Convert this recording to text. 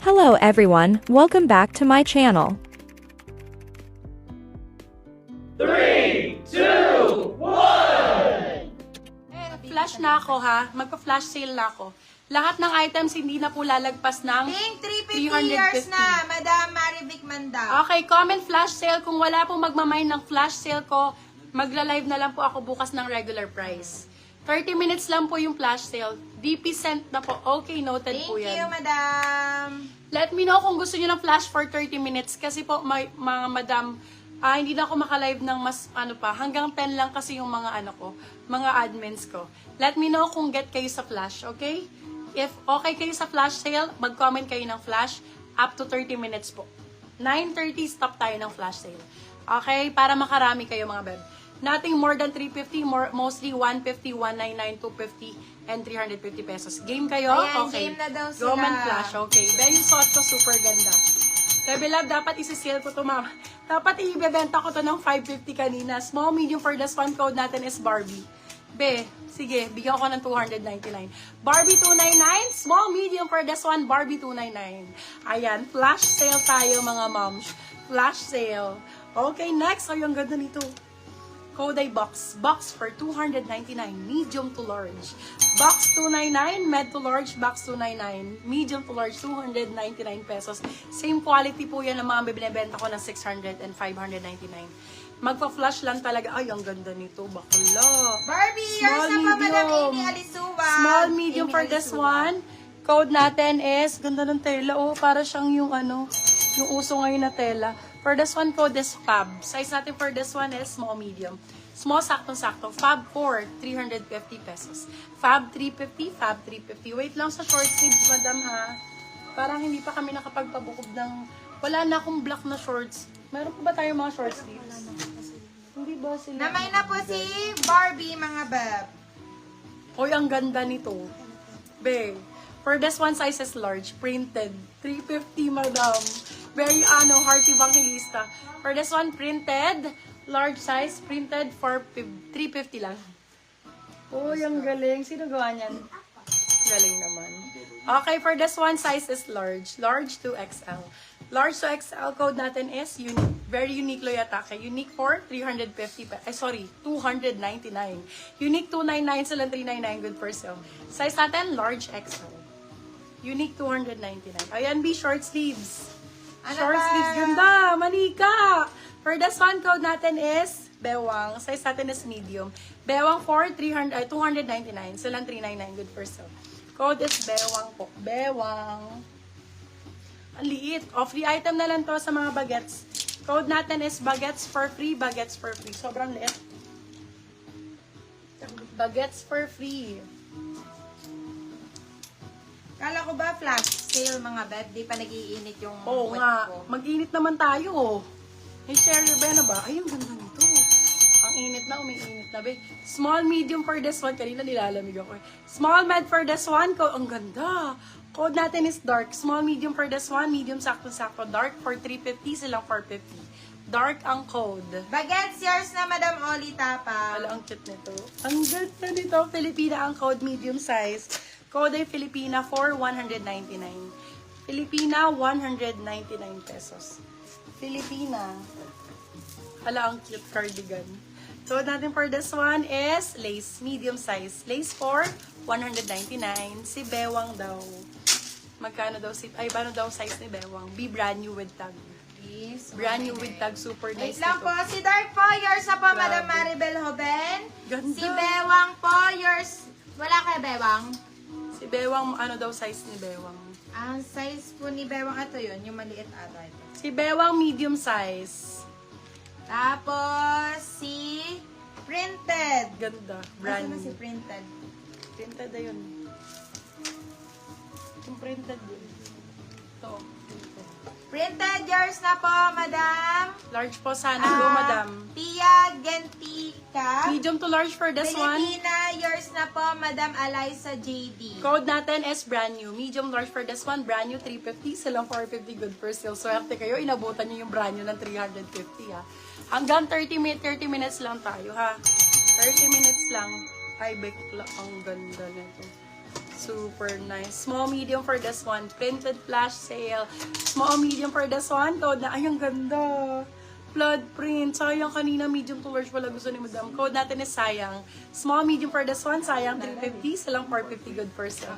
Hello everyone, welcome back to my channel. 3, 2, 1! Flash na ako ha. Magpa-flash sale na ako. Lahat ng items hindi na po lalagpas ng Ting, 350 years 350. na, Madam Marivic Manda. Okay, comment flash sale. Kung wala pong magmamine ng flash sale ko, magla-live na lang po ako bukas ng regular price. 30 minutes lang po yung flash sale. DP sent na po. Okay, noted Thank po you, yan. Madam. Let me know kung gusto niyo ng flash for 30 minutes. Kasi po, mga madam, hindi na ako makalive ng mas, hanggang 10 lang kasi yung mga mga admins ko. Let me know kung get kayo sa flash, okay? If okay kayo sa flash sale, mag-comment kayo ng flash up to 30 minutes po. 9:30 stop tayo ng flash sale. Okay? Para makarami kayo mga beb. Nothing more than 350, mostly 150, 199, 250, and 350 pesos. Game kayo? Ayan, Okay. game na daw sila. Roman flash, okay. Ben, yung suot ko super ganda. Bebe Love, dapat isi-sale ko to, ma'am. Dapat i-bebenta ko to ng 550 kanina. Small, medium for this one, code natin is Barbie. Be, sige, bigyan ko ng 299. Barbie 299, small, medium for this one, Barbie 299. Ayan, flash sale tayo mga moms. Flash sale. Okay, next. Ay, ang ganda nito. Koday box. Box for 299. Medium to large. Box 299. Med to large. Box 299. Medium to large. 299 pesos. Same quality po yan ng mga binibenta ko ng 600 and 599. Magpa-flash lang talaga. Ay, ang ganda nito. Bakla. Barbie, Small, yours na pa, Madam medium. Amy Alisuwa. Small, medium Amy for this Alisuwa. one. Code natin is, ganda ng tela. Oh, para siyang yung yung uso ngayon na tela. For this one, code is Fab. Size natin for this one is small, medium. Small, saktong-sakto. Fab 4, 350 pesos. Fab 350, Fab 350. Wait lang sa short sleeves, madam ha. Parang hindi pa kami nakapagpabukob ng... Wala na akong black na shorts. Meron pa ba tayo mga short sleeves? Hindi ba sila? Namay na po si Barbie, mga bab. Hoy, ang ganda nito. Be. For this one, size is large. Printed. 350, madam. Very, hearty evangelista. For this one, printed. Large size. Printed for 350 lang. Uy, ang galing. Sino gawa niyan? Galing naman. Okay, for this one, size is large. Large to XL. Large to XL code natin is unique. Very unique Loyatake. Unique for 350 299. Unique 299 silang 399. Good for sale. Size natin, large XL. Unique 299. Ayan, be short sleeves. Short sleeves, ganda. Manika. For this one, code natin is Bewang. Size natin is medium. Bewang for 299. Silang 399. Good for sale. Code is Bewang po. Bewang. Ang liit. Free item na lang to sa mga bagets. Code natin is bagets for free. Bagets for free. Sobrang liit. Bagets for free. Kala ko ba flash sale, mga bab? Di pa nag-iinit yung Oo puwet nga. ko. Mag-init naman tayo. Hey, share ba na ba? Ay, ang ganda nito. Ang init na, umiinit na. Be. Small, medium for this one. Kanina nilalamig ako. Small, med for this one. Ang ganda. Code natin is dark. Small, medium for this one. Medium, sakto-sakto. Dark for 350. Silang 450. Dark ang code. Bagets, yours na, Madam Oli Tapa. Wala, ang cute nito. Ang ganda nito. Filipina ang code, medium size. Code ay Filipina for 199. Filipina, 199 pesos. Filipina. Hala, ang cute cardigan. Code natin for this one is lace, medium size. Lace for 199. Si Bewang daw. Magkano daw paano daw size ni Bewang? Be brand new with tag. Yes. Brand new with tag, super Wait nice lang nito. po, si Dark po, yours na po, Grabe. Madam Maribel Hoben. Ganda. Si Bewang po, yours. Wala kay Bewang. Si Bewang, ano daw size ni Bewang? Ang size po ni Bewang, ito yun, yung maliit ata ito. Si Bewang, medium size. Tapos, si Printed. Ganda. Brand Brand na si new. Printed. Printed na yun. Yung printed yun. Ito. Printed, yours na po, Madam. Large po sana. Go, madam. Tia Gentica. Medium to large for this one. Filipina, yours na po, Madam Eliza JD. Code natin is brand new. Medium large for this one. Brand new 350. Silang 450. Good for sale. Swerte kayo. Inabutan nyo yung brand new ng 350 ha. Hanggang 30 minutes lang tayo ha. 30 minutes lang. Ay, bakla. Ang ganda nito. Super nice. Small, medium for this one. Printed flash sale. Small, medium for this one. Code na, ay, ang ganda. Flood print. Sayang kanina, medium to large wala gusto ni Madam. Code natin is sayang. Small, medium for this one. Sayang, 350. Silang 450 good for sale.